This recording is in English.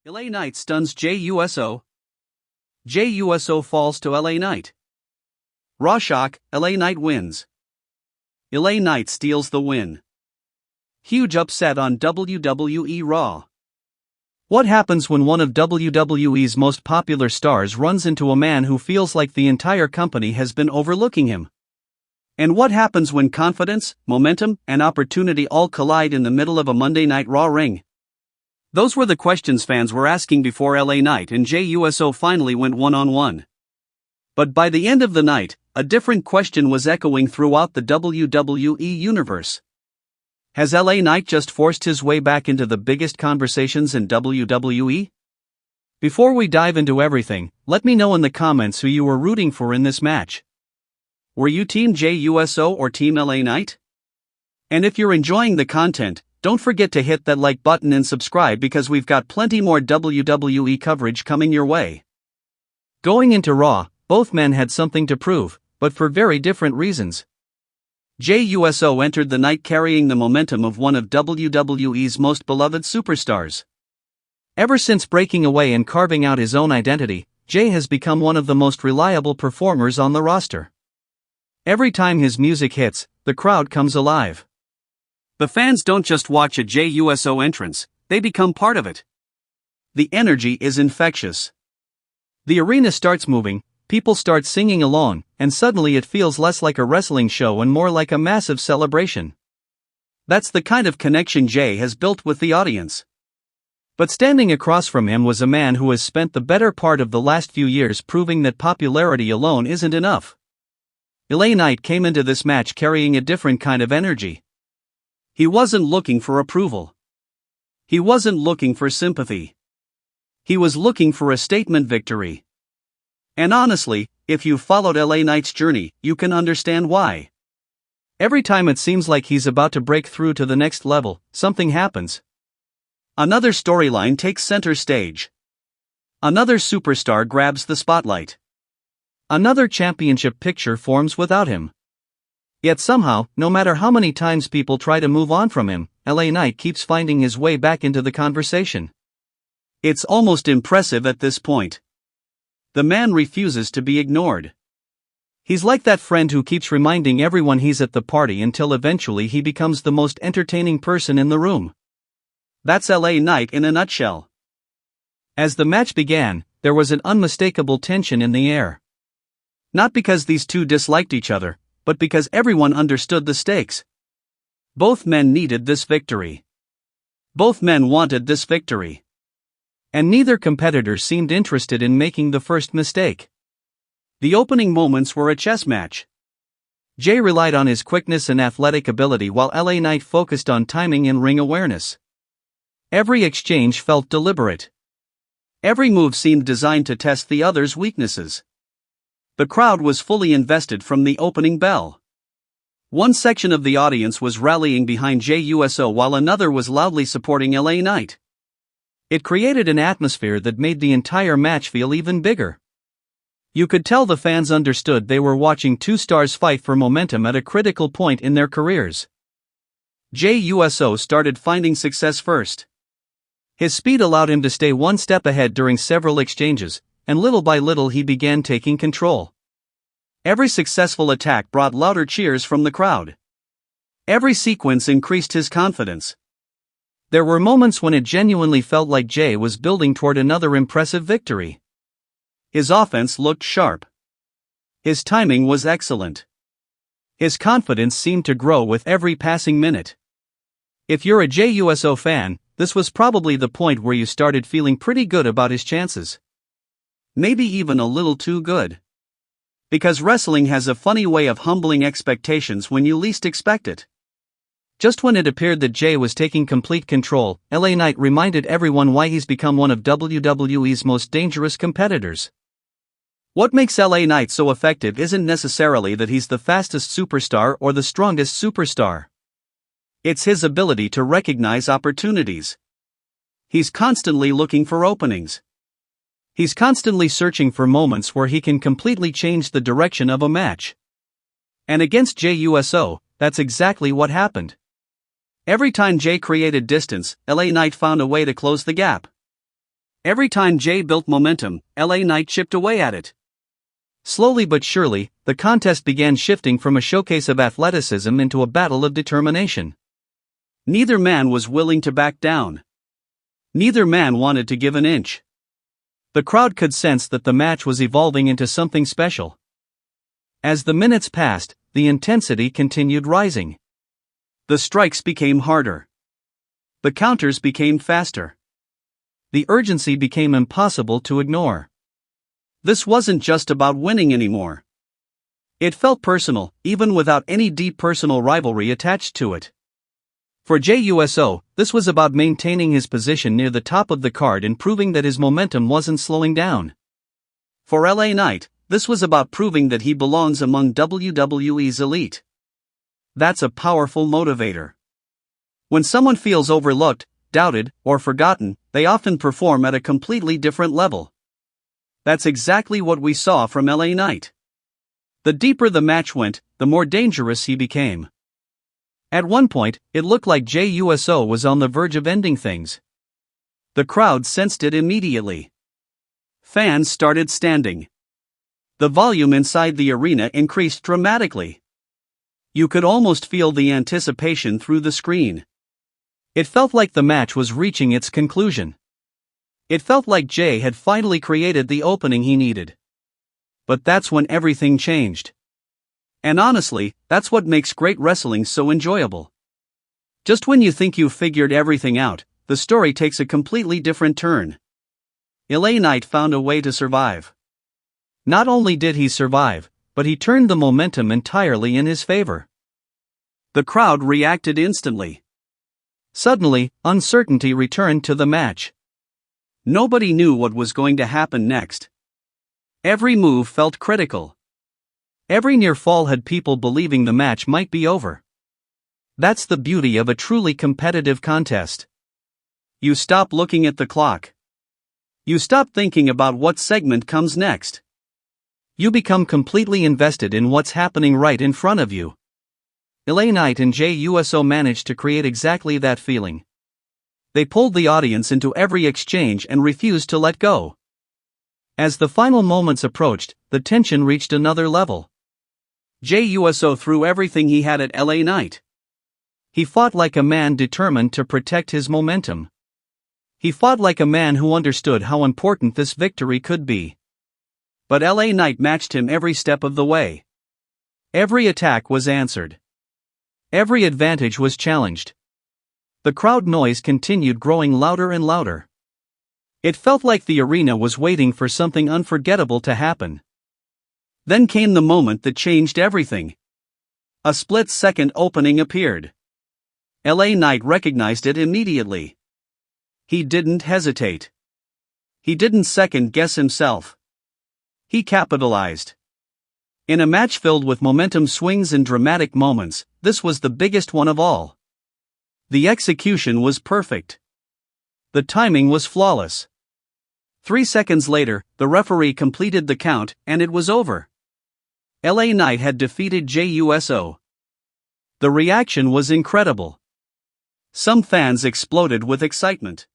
LA Knight stuns Jey Uso. Jey Uso falls to LA Knight. Raw shock, LA Knight wins. LA Knight steals the win. Huge upset on WWE RAW. What happens when one of WWE's most popular stars runs into a man who feels like the entire company has been overlooking him? And what happens when confidence, momentum, and opportunity all collide in the middle of a Monday Night Raw ring? Those were the questions fans were asking before LA Knight and Jey Uso finally went one-on-one. But by the end of the night, a different question was echoing throughout the WWE Universe. Has LA Knight just forced his way back into the biggest conversations in WWE? Before we dive into everything, let me know in the comments who you were rooting for in this match. Were you Team Jey Uso or Team LA Knight? And if you're enjoying the content, don't forget to hit that like button and subscribe because we've got plenty more WWE coverage coming your way. Going into Raw, both men had something to prove, but for very different reasons. Jey Uso entered the night carrying the momentum of one of WWE's most beloved superstars. Ever since breaking away and carving out his own identity, Jey has become one of the most reliable performers on the roster. Every time his music hits, the crowd comes alive. The fans don't just watch a Jey Uso entrance, they become part of it. The energy is infectious. The arena starts moving, people start singing along, and suddenly it feels less like a wrestling show and more like a massive celebration. That's the kind of connection Jey has built with the audience. But standing across from him was a man who has spent the better part of the last few years proving that popularity alone isn't enough. LA Knight came into this match carrying a different kind of energy. He wasn't looking for approval. He wasn't looking for sympathy. He was looking for a statement victory. And honestly, if you've followed LA Knight's journey, you can understand why. Every time it seems like he's about to break through to the next level, something happens. Another storyline takes center stage. Another superstar grabs the spotlight. Another championship picture forms without him. Yet somehow, no matter how many times people try to move on from him, LA Knight keeps finding his way back into the conversation. It's almost impressive at this point. The man refuses to be ignored. He's like that friend who keeps reminding everyone he's at the party until eventually he becomes the most entertaining person in the room. That's LA Knight in a nutshell. As the match began, there was an unmistakable tension in the air. Not because these two disliked each other, but because everyone understood the stakes. Both men needed this victory. Both men wanted this victory. And neither competitor seemed interested in making the first mistake. The opening moments were a chess match. Jey relied on his quickness and athletic ability while LA Knight focused on timing and ring awareness. Every exchange felt deliberate. Every move seemed designed to test the other's weaknesses. The crowd was fully invested from the opening bell. One section of the audience was rallying behind Jey Uso while another was loudly supporting LA Knight. It created an atmosphere that made the entire match feel even bigger. You could tell the fans understood they were watching two stars fight for momentum at a critical point in their careers. Jey Uso started finding success first. His speed allowed him to stay one step ahead during several exchanges, and little by little he began taking control. Every successful attack brought louder cheers from the crowd. Every sequence increased his confidence. There were moments when it genuinely felt like Jey was building toward another impressive victory. His offense looked sharp. His timing was excellent. His confidence seemed to grow with every passing minute. If you're a Jey Uso fan, this was probably the point where you started feeling pretty good about his chances. Maybe even a little too good. Because wrestling has a funny way of humbling expectations when you least expect it. Just when it appeared that Jey was taking complete control, LA Knight reminded everyone why he's become one of WWE's most dangerous competitors. What makes LA Knight so effective isn't necessarily that he's the fastest superstar or the strongest superstar. It's his ability to recognize opportunities. He's constantly looking for openings. He's constantly searching for moments where he can completely change the direction of a match. And against Jey Uso, that's exactly what happened. Every time Jey created distance, LA Knight found a way to close the gap. Every time Jey built momentum, LA Knight chipped away at it. Slowly but surely, the contest began shifting from a showcase of athleticism into a battle of determination. Neither man was willing to back down. Neither man wanted to give an inch. The crowd could sense that the match was evolving into something special. As the minutes passed, the intensity continued rising. The strikes became harder. The counters became faster. The urgency became impossible to ignore. This wasn't just about winning anymore. It felt personal, even without any deep personal rivalry attached to it. For Jey Uso, this was about maintaining his position near the top of the card and proving that his momentum wasn't slowing down. For LA Knight, this was about proving that he belongs among WWE's elite. That's a powerful motivator. When someone feels overlooked, doubted, or forgotten, they often perform at a completely different level. That's exactly what we saw from LA Knight. The deeper the match went, the more dangerous he became. At one point, it looked like Jey Uso was on the verge of ending things. The crowd sensed it immediately. Fans started standing. The volume inside the arena increased dramatically. You could almost feel the anticipation through the screen. It felt like the match was reaching its conclusion. It felt like Jey had finally created the opening he needed. But that's when everything changed. And honestly, that's what makes great wrestling so enjoyable. Just when you think you've figured everything out, the story takes a completely different turn. LA Knight found a way to survive. Not only did he survive, but he turned the momentum entirely in his favor. The crowd reacted instantly. Suddenly, uncertainty returned to the match. Nobody knew what was going to happen next. Every move felt critical. Every near fall had people believing the match might be over. That's the beauty of a truly competitive contest. You stop looking at the clock. You stop thinking about what segment comes next. You become completely invested in what's happening right in front of you. LA Knight and Jey Uso managed to create exactly that feeling. They pulled the audience into every exchange and refused to let go. As the final moments approached, the tension reached another level. Jey Uso threw everything he had at LA Knight. He fought like a man determined to protect his momentum. He fought like a man who understood how important this victory could be. But LA Knight matched him every step of the way. Every attack was answered. Every advantage was challenged. The crowd noise continued growing louder and louder. It felt like the arena was waiting for something unforgettable to happen. Then came the moment that changed everything. A split-second opening appeared. LA Knight recognized it immediately. He didn't hesitate. He didn't second-guess himself. He capitalized. In a match filled with momentum swings and dramatic moments, this was the biggest one of all. The execution was perfect. The timing was flawless. 3 seconds later, the referee completed the count, and it was over. LA Knight had defeated Jey Uso. The reaction was incredible. Some fans exploded with excitement.